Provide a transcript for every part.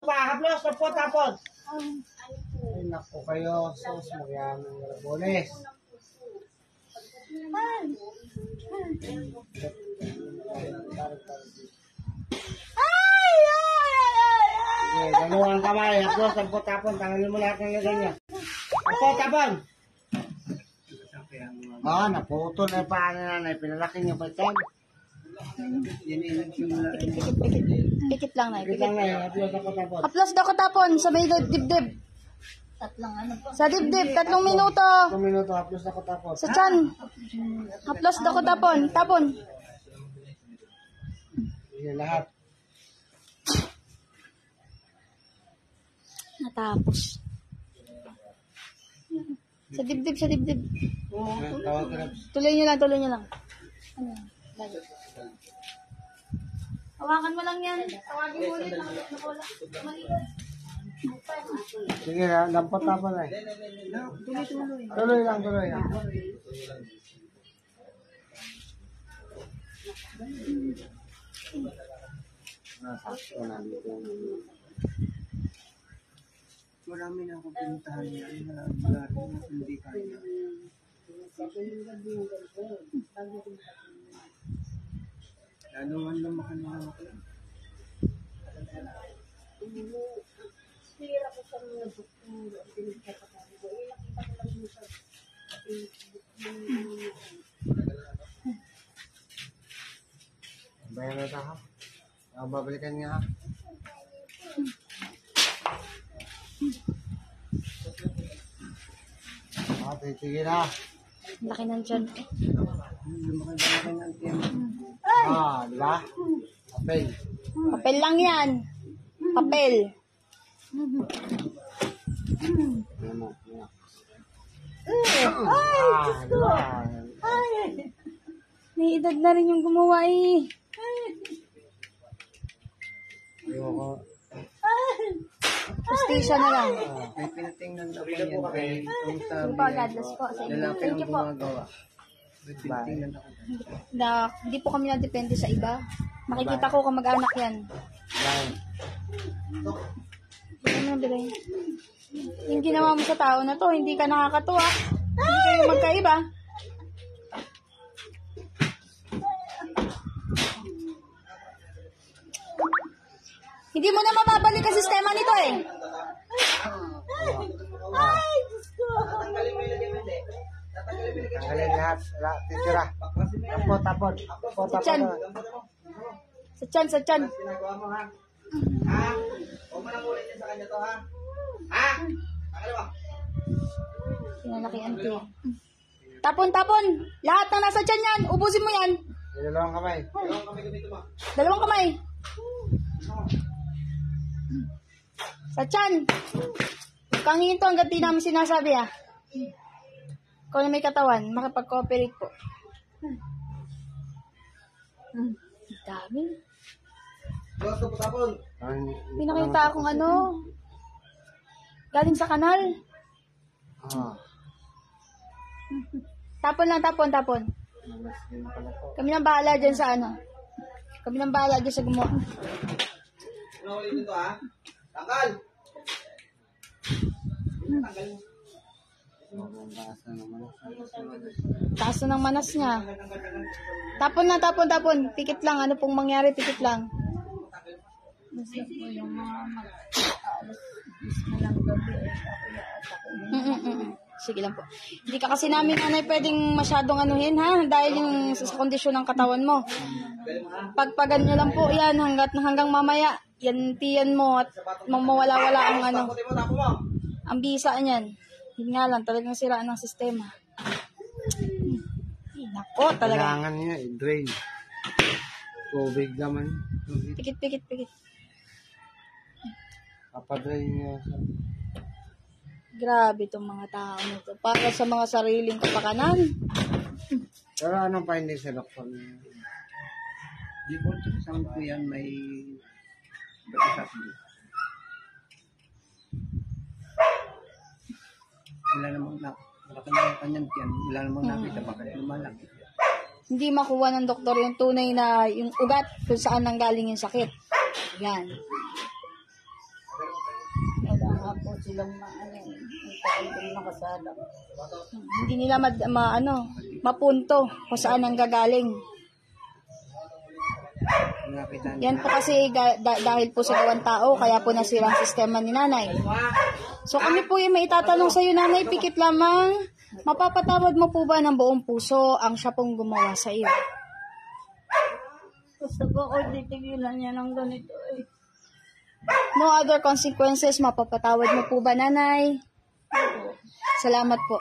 Haplos na po tapos. Ay, naku kayo. Sos, magyamang rabones. Okay, dalawang kamay. Haplos na po tapon. Tanggalin mo lahat ng lagan niya. Apo, tapon. Naputol na yung paan na nanay. Pinalaki niyo pa ito. Pikit lang na. Pikit lang na. Haplos na po tapon. Haplos na ko tapon sa may dibdib. Sa dibdib, 3 minuto. 3 minuto, haplos na ko tapon. Sa tiyan. Haplos na ko tapon. Tapon. Yan lahat. Natapos. Sa dibdib, sa dibdib. Tawag ka na. Tuloy nyo lang, tuloy nyo lang. Ano yan? Hawakan mo lang yan. Tawagin mo ulit. Sige na, dapat tapon na eh. Tuloy lang, tuloy lang. Nasakto na dito. Marami na akong pinuntahan yan. Marami na hindi kaya. Lalo man lang makanila ako. Bayan na ito ha? Babalikan niya ha? Sige na. Laki ng tiyan. Di ba? Papel. Papel lang yan. Papel. May edad na rin yung gumawa eh. Ayoko. Justisya na lang. May pinatingnan ako yan. Kung sabi Pag-adlas po sa inyo. lalaki Thank ang you po. gumagawa. May pinatingnan ako. Hindi po kami na-depende sa iba. Makikita ko kamag-anak yan. Ano bilay? Yung ginawa mo sa tao na to, hindi ka nakakatuwa. Hindi kayo magkaiba. Hindi mo na mababalik ang sistema nito eh. Ay, Diyos ko. Tanggalin lahat. Titira. Tapon. Sa tiyan. Sa tiyan, sa tiyan. Ha? Huwag mo nang ulit yan sa kanya to ha? Ha? Tanggalin mo. Pinalaki auntie. Tapon. Lahat na nasa tiyan yan. Ubusin mo yan. Dalawang kamay. Dalawang kamay. Sa tiyan. Huwag kang hinto hanggang di namin sinasabi ha. Kung na may katawan, makapag-cooperate po. Dami. Pinakita akong ano. Galing sa kanal. Tapon lang, tapon. Kami nang bahala dyan sa ano. Kami nang bahala dyan sa gumawa. Ano ulit ito ha? Tanggal! Tanggal mo. Taas na ng manas niya. Tapon na, tapon. Pikit lang. Ano pong mangyari? Pikit lang. Sige lang po. Hindi ka kasi namin nanay pwedeng masyadong anuhin ha. Dahil yung sa kondisyon ng katawan mo. Pagpagan nyo lang po yan hanggang mamaya. Yan tiyan mo at mawala-wala ang ano. Ang bisa niyan. Yun nga lang, talagang siraan ng sistema. Nako, talaga. Kailangan niya i-drain. Tubig naman. Pikit. Papadrain niya. Grabe itong mga tao nito. Para sa mga sariling kapakanan. Pero anong finding sa doktor niya? Di po sa ko yan may wala namang nakita baka lumalaki. Hindi makuha ng doktor yung tunay na yung ugat kung saan nanggaling yung sakit. Yan. Wala nga po silang hindi nakasala. Hindi nila mapunto kung saan ang gagaling. Yan po kasi dahil po sa gawang tao, kaya po nasira ang sistema ni nanay. So kami po yung may itatanong sa iyo, nanay, pikit lamang. Mapapatawad mo po ba ng buong puso ang siya pong gumawa sa iyo? Gusto ko titigilan niya ng ganito eh. No other consequences, mapapatawad mo po ba, nanay? Salamat po.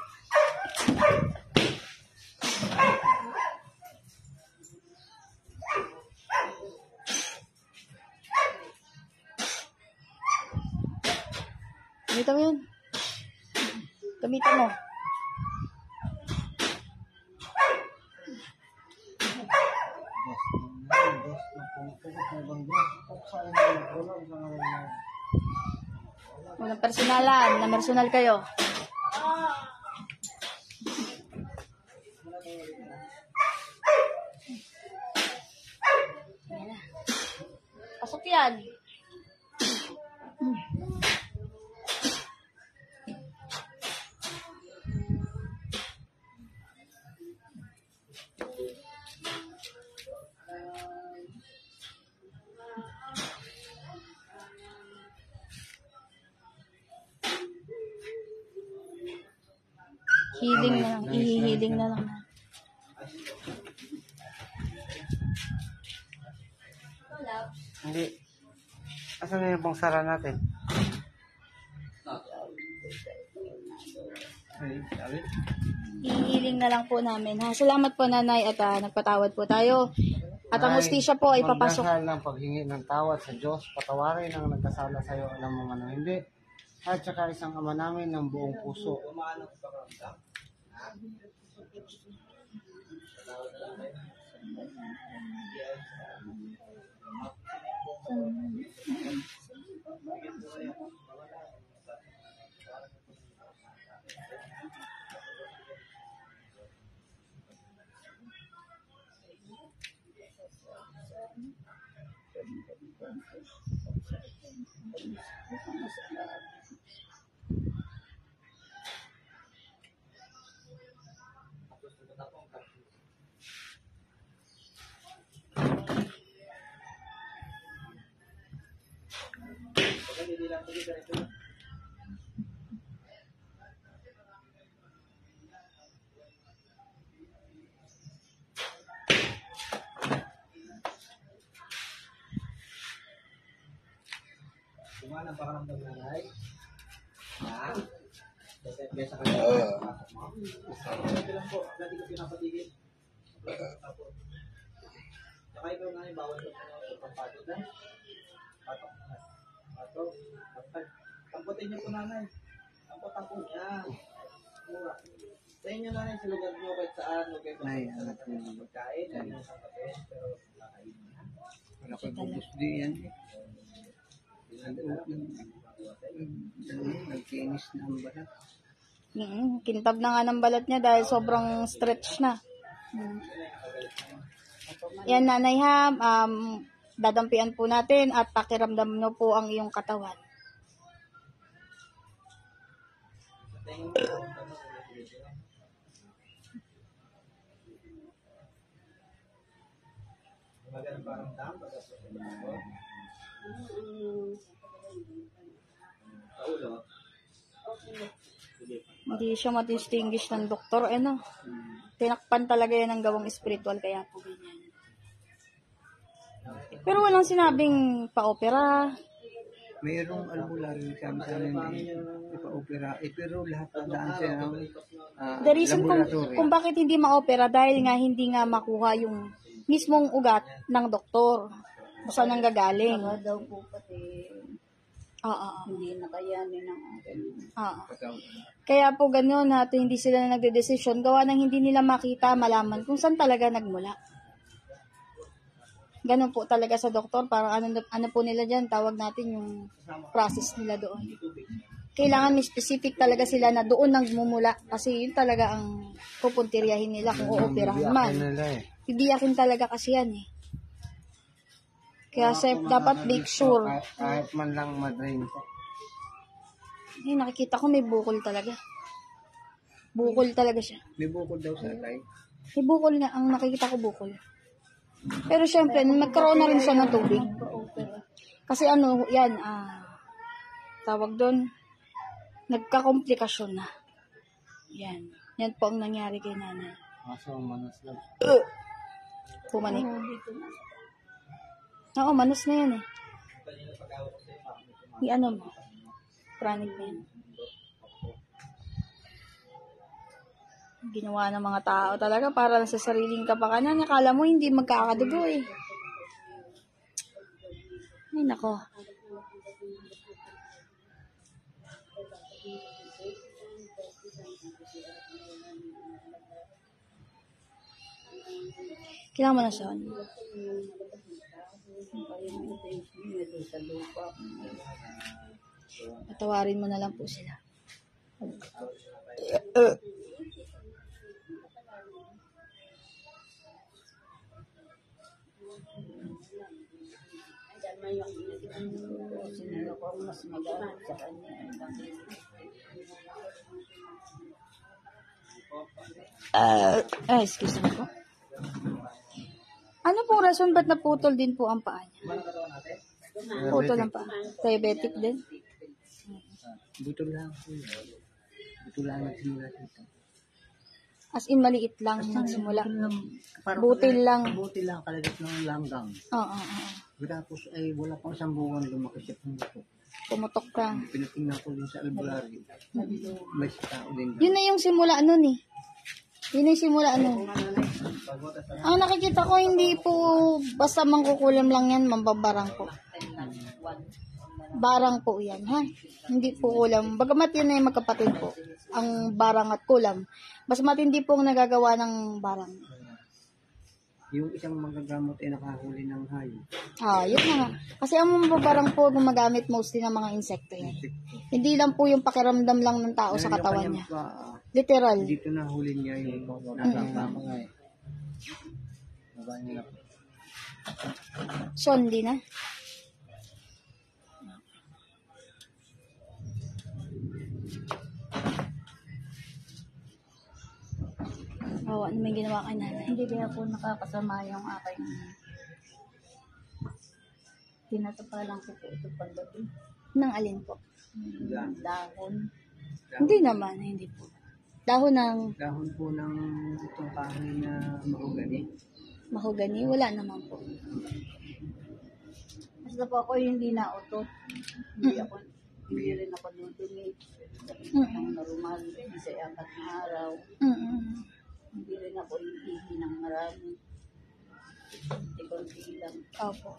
Gamitan mo yun. Gamitan mo. Walang personalan, na personal kayo. Pasok yan. Healing na lang. I-healing na lang. Hindi. Asan na yung pangsara natin? I-healing na lang po namin. Ha? Salamat po, nanay, at nagpatawad po tayo. At ang hustisya po ay papasok. Magdasal ng paghingi ng tawad sa Diyos. Patawarin ang nagkasala sa iyo. Alam mo man o hindi. At saka isang ama namin ng buong puso. Ang pakaramdam na nanay. Ha? Besa ka lang po. Dati ko pinapatigil. Saka ikaw nanay, bawal ko sa pampatid na. Patok na. Patok. Tamputin niyo po nanay. Tampo niya. Mura. Sa inyo nanay, sa lugar niyo kahit saan. Nay, anak ko yung magkain. Hindi mo sa kape. Pero nakain niya. Wala ko bubos di yan. Nagkinis na ang balat. Kintab na nga ng balat niya dahil sobrang stretch na. Yan, nanay, ha. Dadampian po natin at pakiramdam nyo po ang iyong katawan. Magandang paramdam. Hindi siya ma-distinguish ng doktor. Tinakpan talaga yan ang gawang spiritual, kaya po ganyan. Pero walang sinabing pa-opera. Mayroong albularyo kami sa amin ipa-opera. Pero lahat na daan siya ng The reason kung bakit hindi ma-opera, dahil nga hindi nga makuha yung mismong ugat ng doktor. Kung saan ang gagaling. Saka daw po pati hindi nakayanin ng akin. Kaya po gano'n, hindi sila na nagde-desisyon, gawa ng hindi nila makita, malaman kung saan talaga nagmula. Ganun po talaga sa doktor, parang ano po nila dyan, tawag natin yung process nila doon. Kailangan may specific talaga sila na doon nagmumula, kasi yun talaga ang pupuntiryahin nila kung uoperahan man. Bibiyakin talaga kasi yan eh. Kaya dapat make sure. Kahit man lang ma-drain ko. Eh, nakikita ko may bukol talaga. Bukol talaga siya. May bukol daw sa atay. May bukol nga. Ang nakikita ko bukol. Pero syempre, nagkaroon na rin siya ng tubig. Kasi ano, yan, tawag doon, nagkakomplikasyon na. Yan. Yan po ang nangyari kay nanay. Kaso ang manas lang. Pumanik. Oo, manos na yan eh. I-ano mo? Pranig na yan. Ginawa ng mga tao talaga para lang sa sariling kapakanan. Akala mo hindi magkakadugo eh. Ay nako. Kailangan mo na siya. Patawarin mo na lang po sila. Sinalo ko ang mas magalit sa kanya. Excuse me po. Ano pong rason ba't naputol din po ang paa niya? Putol ang paa. Diabetic din? Buto lang po yun. Buto lang nagsimula dito. As in, maliit lang nang simula. Parang Butil lang. Butil lang kalagat ng langgang. Oo. Tapos ay wala pang isang buwan lumaki siya ng buto. Pumutok ka. Pinatingnan ko din sa albularyo. May tao din. Yun na yung simula nun eh. Yun na yung simula nun. Ang nakikita ko, hindi po basta mangkukulam lang yan, mambabarang po. Barang po yan, ha? Hindi po kulam. Bagamat yun ay magkapatid po. Ang barang at kulam. Mas matindi po ang nagagawa ng barang. Yung isang magagamot ay nakahuli ng hayop. Yun na nga. Kasi ang mambabarang po gumagamit mostly ng mga insekto yan. Hindi lang po yung pakiramdam lang ng tao sa katawan niya. Literal. Dito nahuli niya yung Tama nga eh. Baba niya na po. So, hindi na. Ano may ginawa kay nanay? Hindi kaya po nakakasama yung aking tinatapalan ko po ito pagdating. Nang alin po? Dahon. Hindi naman, hindi po. Dahon ng dahon po ng itong kahoy na mahogani. mahogani, wala naman po. Basta po ako hindi nautot. Hindi rin ako dudumi. Ang normal, isa apat na araw. Hindi rin ako iihi ng marami. Konti lang. Opo.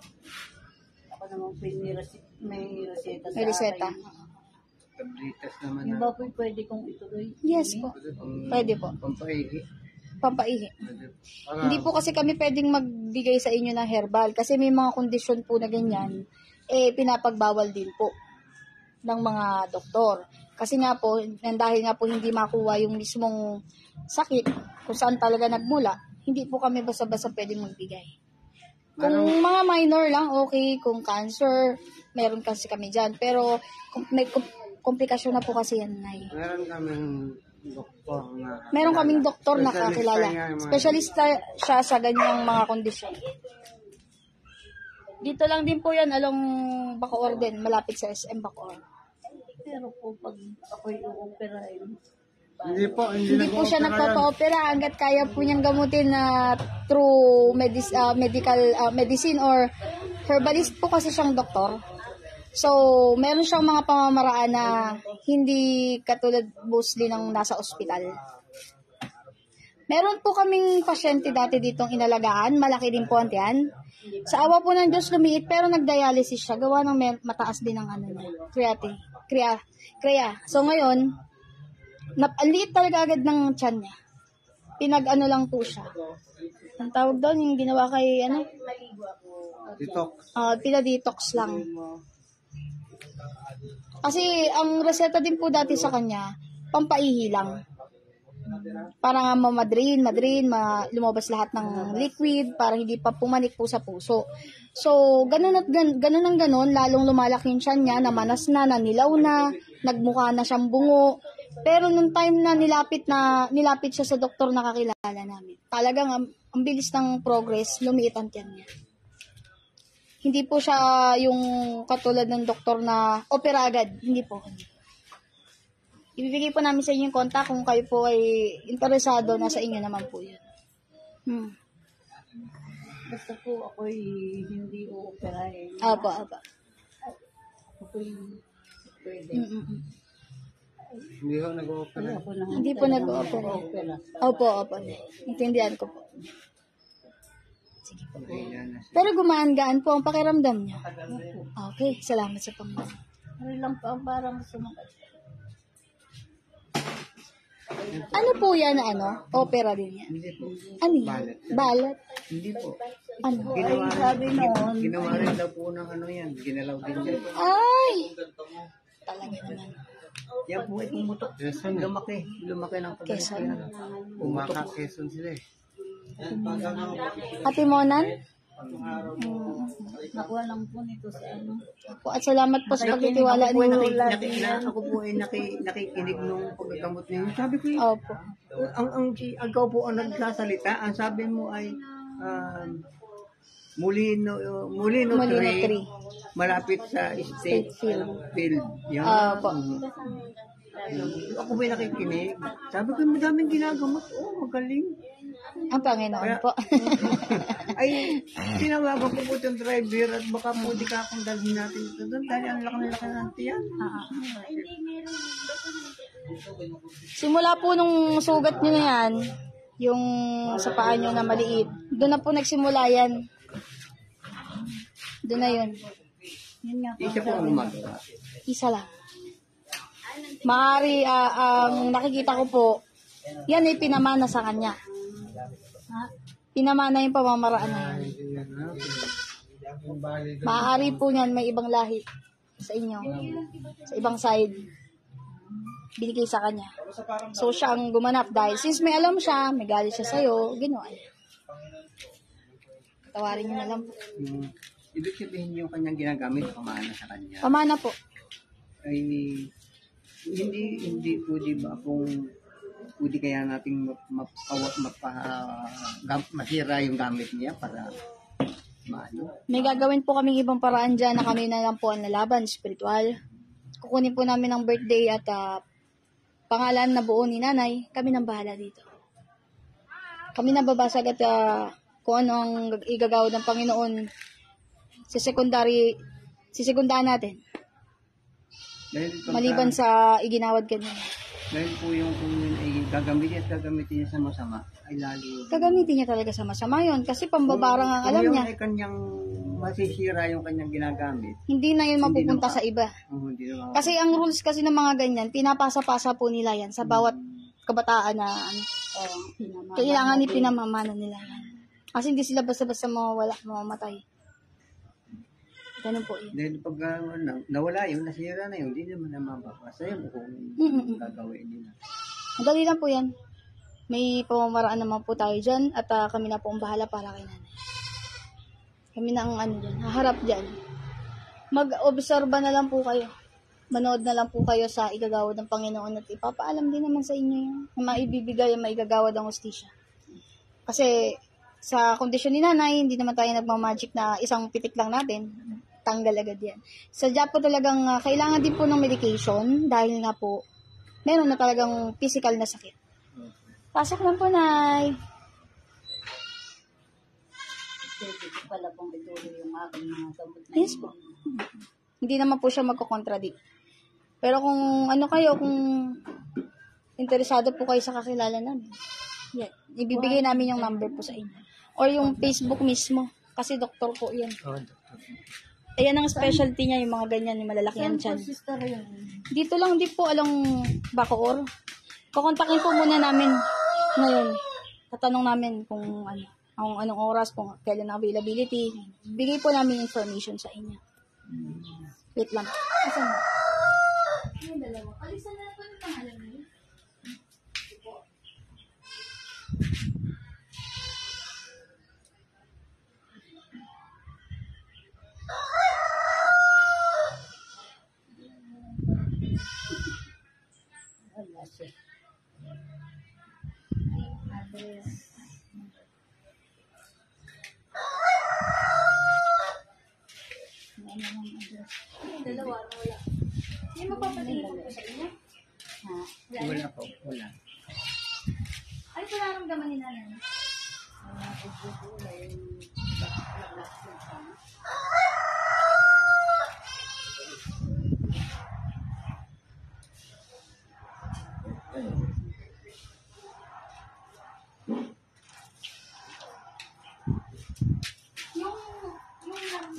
Ako naman po may reseta sa May reseta. akin. Tablitas naman Yung na ba po pwede kong ituloy? Yes po. Pwede po. pampaihi. Pampaihi. Hindi po kasi kami pwedeng magbigay sa inyo ng herbal kasi may mga kondisyon po na ganyan, pinapagbawal din po ng mga doktor. Kasi nga po, dahil nga po hindi makuha yung mismong sakit kung saan talaga nagmula, hindi po kami basta-basta pwedeng magbigay. Kung mga minor lang, okay. Kung cancer, meron kasi kami dyan. Pero kung may komplikasyon na po kasi yan, Nay. Meron kaming doktor na... Meron kaming doktor na kakilala. Specialista siya sa ganyang mga kondisyon. Dito lang din po yan, along Bacoor din, malapit sa SM Bacoor. Pero po pag ako'y uoperahin, Hindi po Hindi po siya nagpapa-opera hanggat kaya po niyang gamutin na through medicine or herbalist po kasi siyang doktor. So, meron siyang mga pamamaraan na hindi katulad mostly ng nasa ospital. Meron po kaming pasyente dati ditong inalagaan, malaki din po ang tiyan. Sa awa po ng Diyos lumiit pero nagdialysis siya, gawa ng mataas din ang krea. So ngayon, ang liit talaga agad ng tiyan niya. Pinag-ano lang po siya. Ang tawag doon, yung ginawa kay, Detox. Pinadetox lang. Kasi, ang reseta din po dati sa kanya, pampaihi lang. Para nga mamadrin, lumabas lahat ng liquid, para hindi pa pumanik po sa puso. So, ganun ang ganun, lalong lumalaki yung tiyan niya, namanas na, nanilaw na. nagmukha na siyang bungo. Pero nung time na nilapit siya sa doktor na kakilala namin, talagang ang bilis ng progress, lumiit ang tiyan niya. Hindi po siya yung katulad ng doktor na opera agad. Hindi po. Ibibigay po namin sa inyo yung contact kung kayo po ay interesado, nasa inyo naman po yun. Basta po ako'y hindi uoperahin. Apa. Ako'y pwede. Hindi ko nag-o-opera. Ako na Hindi po nag-o-opera. opera. Opo. Intindihan ko po. Kailan na siya. Pero gumaan-gaan po ang pakiramdam niya. Okay, salamat sa Panginoon. Ano lang po ang parang sumakit. Ano po yan na opera din yan? Hindi po. Ano yan? Balat? Hindi po. Ano? Ginawa, Sabi noon, ginawa rin daw po ng ano yan. Ginalaw din niya. Ay! Talaga naman. Yan po ay pumutok. Quezon. Lumaki ng pagkakas. Quezon. Umaka, Quezon sila eh. Ate Monan? nakuha lang po nito sa ano. Po, at salamat po sa pagtitiwala niyo. Ako po ay nakikinig nung pagkakamot niyo. Sabi ko, Opo. ikaw po ang nagsasalita. Ang sabi mo ay Molino Molino 3, malapit sa State Field. Field. Yan. Opo. Ako po ay nakikinig. Sabi ko, madaming ginagamot. Magaling. Ang Panginoon po. Ay, tinawagan ko po yung driver at baka po di ka akong dalhin natin ito doon dahil ang laki ng tiyan. Simula po nung sugat nyo na yan, yung sa paa nyo na maliit, doon na po nagsimula yan. Doon na yun. Yun nga po. Isa po ang gumagawa. Isa lang. Maaari, ang nakikita ko po, yan ay pinamana sa kanya. Pinamana yung pamamaraan na yan. Maaari po niyan may ibang lahi sa inyo. Sa ibang side. Binigay sa kanya. So, siya ang gumanap dahil since may alam siya, may galit siya sa'yo, ginawa niya. Tawarin niyo na lang po. Ibig sabihin yung kanyang ginagamit, pamana sa kanya. Pamana po. Ay, hindi po di ba kung pwede kaya nating masira yung gamit niya para maano. May gagawin po kaming ibang paraan dyan na kami na lang po ang lalaban, spiritual. Kukunin po namin ang birthday at pangalan na buo ni nanay. Kami nang bahala dito. Kami na babasag at kung ano ang igagawad ng Panginoon sisekundahan natin. Dahil Maliban sa iginawad kanina. dahil po yung kung yun ay gagamitin niya sa masama, ay lalo. Gagamitin niya talaga sa masama yun kasi pambabarang ang alam Kung niya. yung ay kanyang masisira yung kanyang ginagamit, Hindi na yun mapupunta sa iba. hindi naman. Kasi ang rules kasi ng mga ganyan, pinapasa-pasa po nila yan sa bawat kabataan na kailangan ipinamamana nila yan. Kasi hindi sila basta-basta mamamatay. Ganun po yun. Dahil pag nawala yun, nasira na yun, hindi naman naman mapapasa yun kung gagawin nila. Madali lang po yan. May pamamaraan naman po tayo dyan at kami na po ang bahala para kay nanay. Kami na ang dyan, haharap dyan. Mag-obserba na lang po kayo. Manood na lang po kayo sa igagawad ng Panginoon at ipapaalam din naman sa inyo yung maibibigay ang maigagawad ng hustisya. Kasi sa kondisyon ni nanay, hindi naman tayo nagmamagic na isang pitik lang natin. Tanggal agad yan. Sadya po talagang kailangan din po ng medication dahil nga po meron na talagang physical na sakit. Pasok lang po, Nay. Pwede ko pala pong ituloy yung aking mga gamot na Yes po. Hindi naman po siya magkocontradict. Pero kung kung interesado po kayo sa kakilala namin, yan. Ibibigay namin yung number po sa inyo. Or yung Facebook mismo. Kasi doktor po yan. Ayan ang specialty niya, yung mga ganyan, yung malalaki yan tiyan. sister yun. Dito lang, di po alang Bacoor. Kukontakin po muna namin ngayon. Tatanong namin kung anong oras, kung kailan ang availability. Bigay po namin information sa inyo. Wait lang. Asan mo? Yung dalawa. Alisan na po yung pangalan niyo. Hindi mo papatingin po sa inyo? Ha? Wala po, wala. Ano po nararamdaman ni nanay?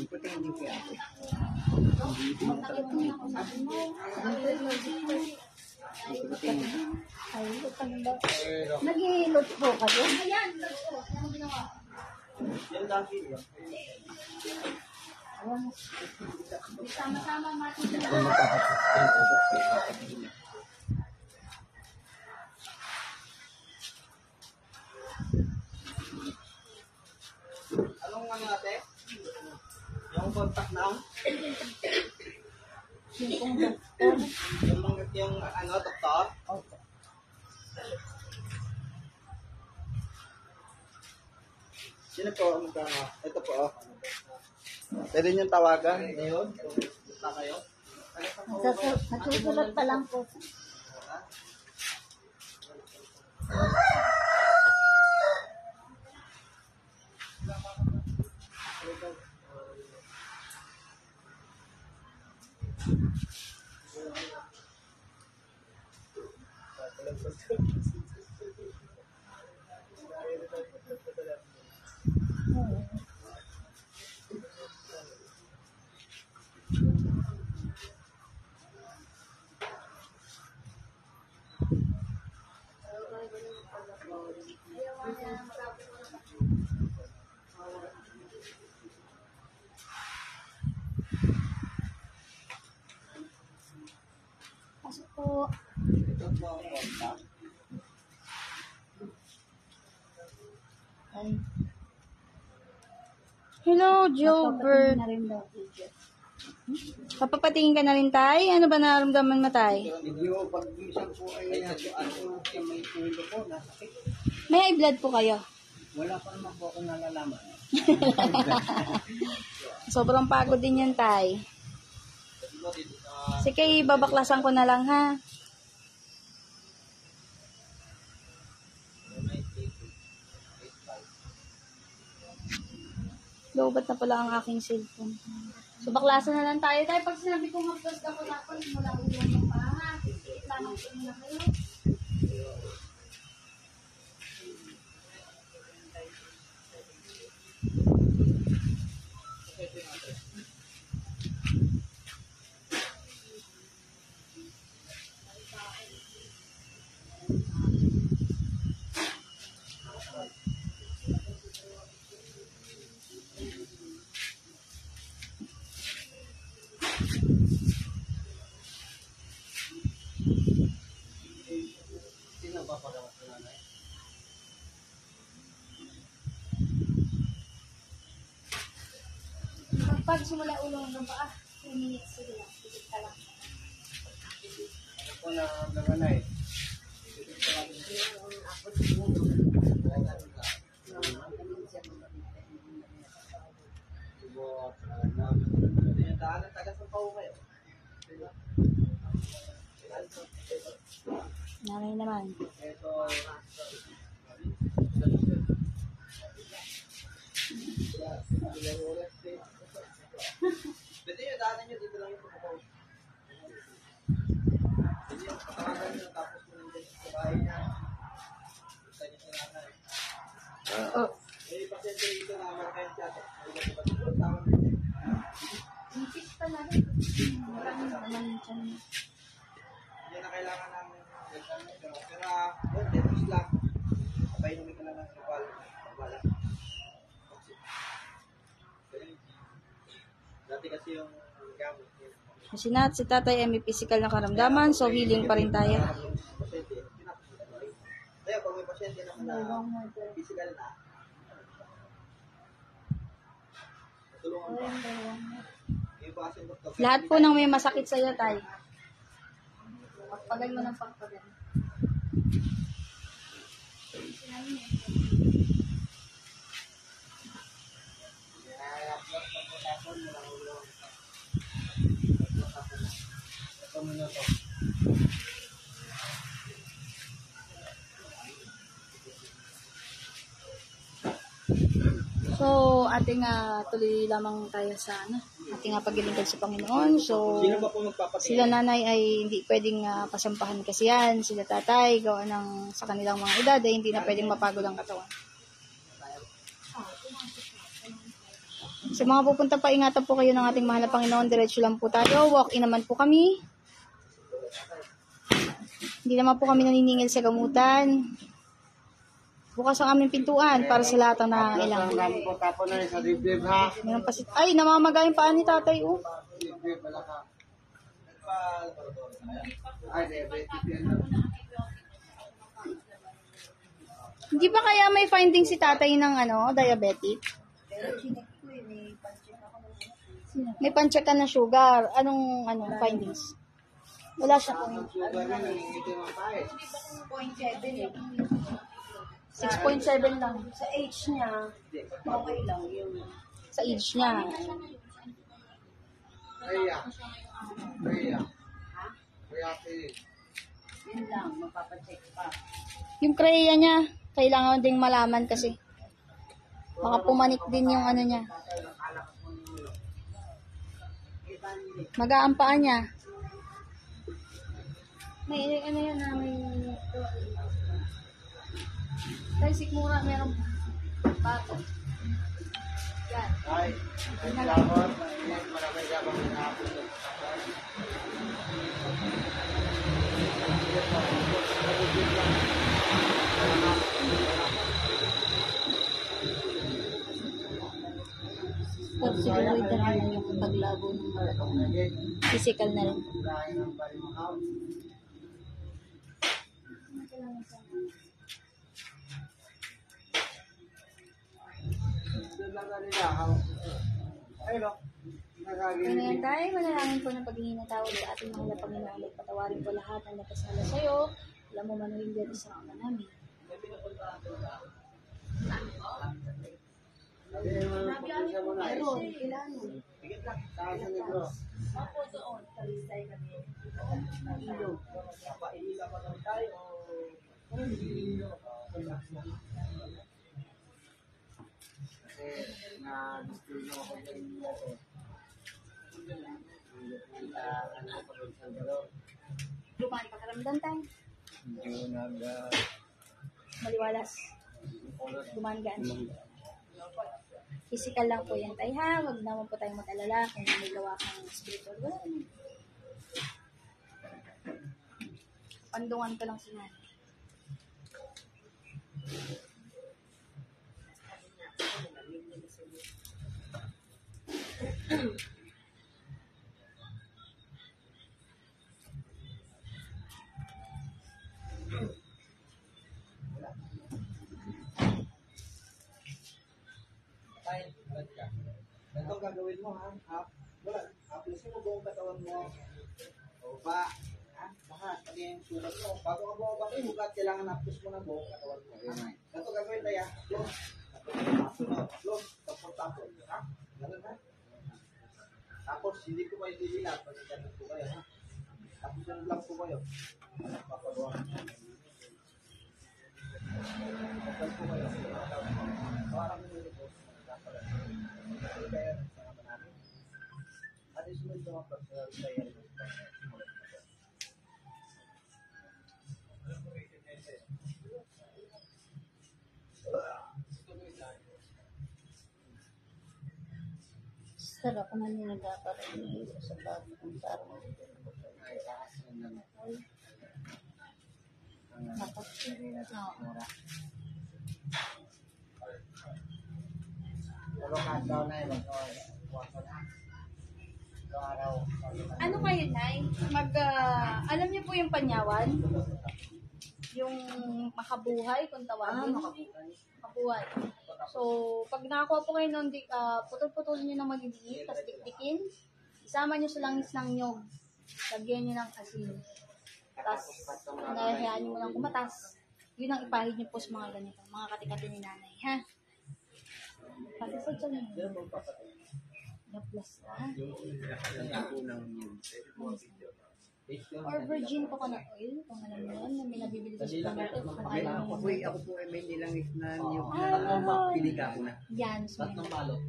Ikutin niyo kaya ako. Ay, utang ba? Naghihilot po kayo? Ayan, po. Ano ginawa? Yan dati yun. Sama-sama mati. Anong ano natin? Yung contact ng? Yung ano, doktor? Opo. Sino po ang magkano? Ito po, oh. Pwede niyong tawagan. Ngayon? Punta kayo? Nasusulat pa lang po. Pasok po. Ito po ang contact. Ay, Hello, Gilbert. na rin daw video. Papapatingin ka na rin, tay? Ano ba nararamdaman mo, tay? Medyo pag-isang po ay ano sa may ulo ko, nasakit. May high blood po kayo. Wala pa naman po akong nalalaman. Sobrang pagod din yan, tay. Sige, babaklasan ko na lang, ha? Lobat na pala ang aking cellphone. So, baklasan na lang tayo. Tayo, pag sinabi kong hapdos ka po tapos, mula ulo mo pa, ha? Lamang ko muna kayo. Sino ba pagawat ko nanay? Pag simula ulo hanggang paa, 3 minutes. Sige lang. Sige ka lang. Ano po na nanay? Pwede niyong daanan, taga sa pao kayo. Nanay naman. Ito, pwede nyo daanan nyo, dito lang yung pagkabaw. Pwede yung patawagan nyo, tapos mo nandyan sa bahay niya. Gusto niyo sinanay. Oh. May pasyente dito na American chat. May tama nyo. Impis pa na rin. Maraming naman dyan. Hindi na kailangan namin pero dentist lang. Painumin ka lang ng tripal. Wala. Dati kasi yung gamot. Si Nat, si tatay ay may physical na karamdaman, so healing pa rin tayo. Pasyente, kaya pag may pasyente naman na physical na, tulungan pa. Yung pasyente doktor. Lahat po ng may masakit sa'yo, tay. Pagpagal mo ng pagpagal. Ito minuto. So, ating tuloy lamang tayo sa ating paglilingkod sa Panginoon. So, Sino ba po magpapatingin? sila nanay ay hindi pwedeng pasampahan kasi yan. Sila tatay, gawa ng sa kanilang mga edad ay hindi na pwedeng mapagod ang katawan. Sa mga pupunta pa, ingatan po kayo ng ating mahal na Panginoon. Diretso lang po tayo. Walk-in naman po kami. Hindi naman po kami naniningil sa gamutan. Bukas ang aming pintuan para sa lahat ng nangangailangan. Ang dami po tapo na sa dibdib ha. Meron pa ay, namamaga yung paa ni tatay, oh. Dibdib, wala ka. Ay, diabetic yan. Hindi ba kaya may finding si tatay ng diabetic? May pan-check ka na sugar. Anong findings? Wala siya po. Sugar na, nangingitim ang pae. 6.7 lang. Sa age niya, okay lang yun. Sa age niya. Rhea. Rhea. Creatinine. Yun lang, mapapacheck pa. Yung kreya niya, kailangan ding malaman kasi. Baka pumanik din yung niya. Mag-aampaan niya. May yan may tayo sikmura, merong bato. Yan. Ay, ay, sabon. Maraming sabon na hapon. Tapos siguro ito na yung paglabo ng physical na rin. Dahil ng balimahaw. Ay, no. Kaya na yan tayo, manalangin po ng paghihinatawag sa ating mga Panginoon at patawarin po lahat ng nakasala sa iyo. Alam mo man hindi rin sa ama namin. Meron, kailangan. Saan sa negro? Ako doon, talisay kami. Ilog. Kasi na-disturbo ako din dito. Ano ko doon sa galon. Lumahan pakaramdam tayo. Hindi Maliwalas. Gumangaan. Physical lang po yan tayo ha. Huwag naman po tayong mag-alala kung may gawa kang spiritual. Wala naman. Pandungan ko lang si nanay. Tay, balat ka. Ganito ang gagawin mo, ha? Wala. Hapusin mo buong katawan mo. O ba? Ha? Lahat. Pati yung sulat mo. Bago ka bumaba kayo, hugat kailangan hapus mo ng buong katawan mo. Ganito gagawin tayo, ha? Close. Close. Tapos. Ha? Ganun, ha? Tapos, hindi ko kayo dililat. Pag ganun po kayo, ha? Tapos, yan lang po kayo. Papagawa. Tapos po kayo. Parang minuto po. At isunod ko ang personal prayer. Sarap naman yung nagkakaroon sa bago kung parang Ay, taas yun naman. nakapili na sa mura. Pero countdown na yun. Waso na. Ito araw. Ano kayo, Nay? Alam niyo po yung panyawan? Yung makabuhay, kung tawagin. Makabuhay. So, pag nakakuha po kayo nun, putol-putulin nyo ng maliliit, tapos dikdikin. Isama nyo sa langis ng nyog. Lagyan nyo ng asin. Tapos, nahihayaan nyo mo lang kumatas. Yun ang ipahid nyo po sa mga ganito. Mga katikati ni nanay, ha? Pati sa dyan nyo. Naplas na. Or virgin coconut oil, kung alam mo yun, na may nabibili sa supermarket. Kung ayaw mo. Ako po ay may nilangis na niyog Piliga ko na. Yan, so, Tatlong balot.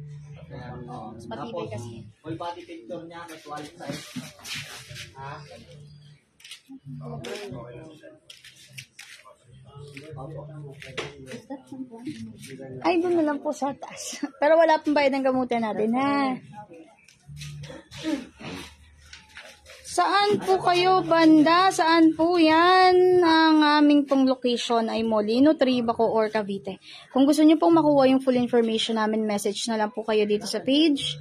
mas matibay kasi. Full body picture niya, may wallet size. Ha? Ay, doon na lang po sa taas. Pero wala pong bayad ng gamutan natin, ha? Saan po kayo, banda? Saan po yan? Ang aming pong location ay Molino, Baco, or Cavite. Kung gusto niyo pong makuha yung full information namin, message na lang po kayo dito sa page.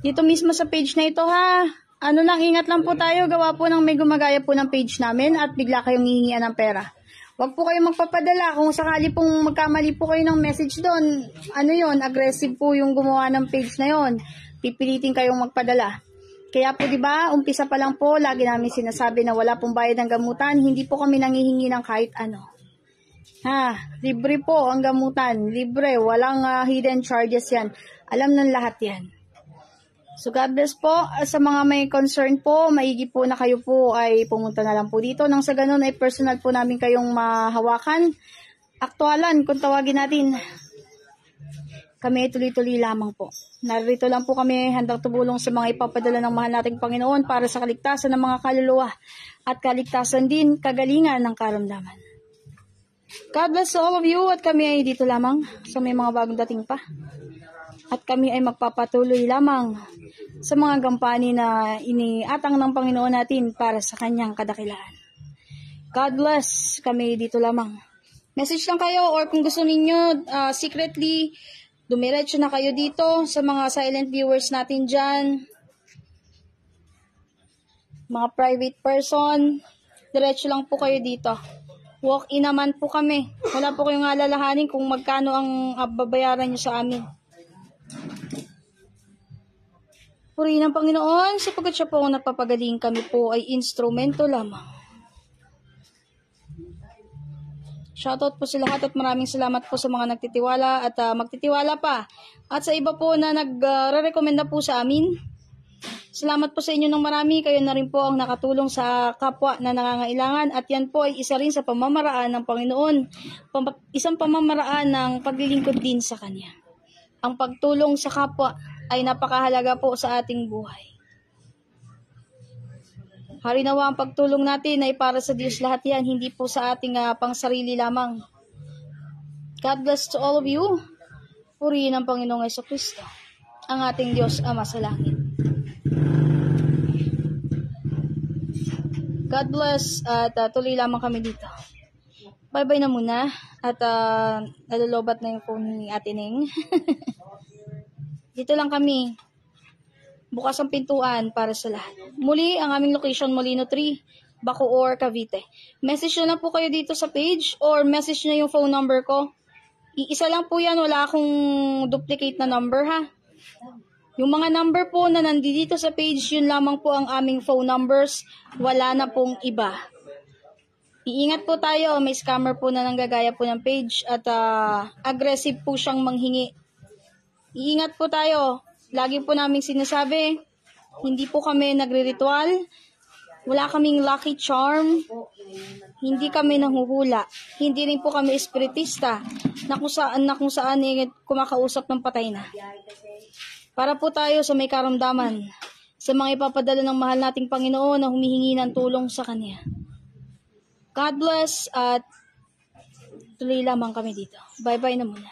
Dito mismo sa page na ito, ha? Ano lang, ingat lang po tayo. Gawa po ng may gumagaya po ng page namin at bigla kayong hihingian ng pera. Huwag po kayong magpapadala. Kung sakali pong magkamali po kayo ng message doon, ano yon, aggressive po yung gumawa ng page na yon. Pipilitin kayong magpadala. Kaya po, di ba, umpisa pa lang po, lagi namin sinasabi na wala pong bayad ng gamutan. Hindi po kami nangihingi ng kahit ano. Libre po ang gamutan. Libre. Walang hidden charges yan. Alam ng lahat yan. So God bless po. Sa mga may concern po, maigi po na kayo po ay pumunta na lang po dito. Nang sa ganun ay personal po namin kayong mahawakan. Aktualan, kung tawagin natin. Kami tuloy-tuloy lamang po. Narito lang po kami handang tumulong sa mga ipapadala ng mahal nating Panginoon para sa kaligtasan ng mga kaluluwa at kaligtasan din kagalingan ng karamdaman. God bless all of you at kami ay dito lamang sa may mga bagong dating pa. At kami ay magpapatuloy lamang sa mga gampani na iniatang ng Panginoon natin para sa kanyang kadakilaan. God bless. Kami dito lamang. Message lang kayo or kung gusto ninyo secretly, dumiretso na kayo dito sa mga silent viewers natin dyan. Mga private person, diretso lang po kayo dito. Walk-in naman po kami. Wala po kayong alalahanin kung magkano ang babayaran nyo sa amin. Purihin ng Panginoon, sapagkat siya po ang napapagaling, kami po ay instrumento lamang. Shoutout po sa lahat at maraming salamat po sa mga nagtitiwala at magtitiwala pa. At sa iba po na nagre-recommenda po sa amin. Salamat po sa inyo ng marami. Kayo na rin po ang nakatulong sa kapwa na nangangailangan. At yan po ay isa rin sa pamamaraan ng Panginoon. Isang pamamaraan ng paglilingkod din sa Kanya. Ang pagtulong sa kapwa ay napakahalaga po sa ating buhay. Harinawa ang pagtulong natin ay para sa Diyos lahat yan, hindi po sa ating pangsarili lamang. God bless to all of you. Purihin ang Panginoong Jesucristo, ang ating Diyos Ama sa langit. God bless at tuloy lamang kami dito. Bye-bye na muna at nalolobat na yung phone ni Ate Ning. Dito lang kami. Bukas ang pintuan para sa lahat. Muli, ang aming location, Molino 3, Baco or Cavite. Message na lang po kayo dito sa page or message na yung phone number ko. Iisa lang po yan, wala akong duplicate na number ha. Yung mga number po na nandito sa page, yun lamang po ang aming phone numbers. Wala na pong iba. Iingat po tayo, may scammer po na nanggagaya po ng page at aggressive po siyang manghingi. Iingat po tayo. Lagi po namin sinasabi, hindi po kami nagre-ritual, wala kaming lucky charm, hindi kami nanghuhula, hindi rin po kami espiritista na kung saan kumakausap ng patay na. Para po tayo sa may karamdaman, sa mga ipapadala ng mahal nating Panginoon na humihingi ng tulong sa Kanya. God bless at tuloy lamang kami dito. Bye-bye na muna.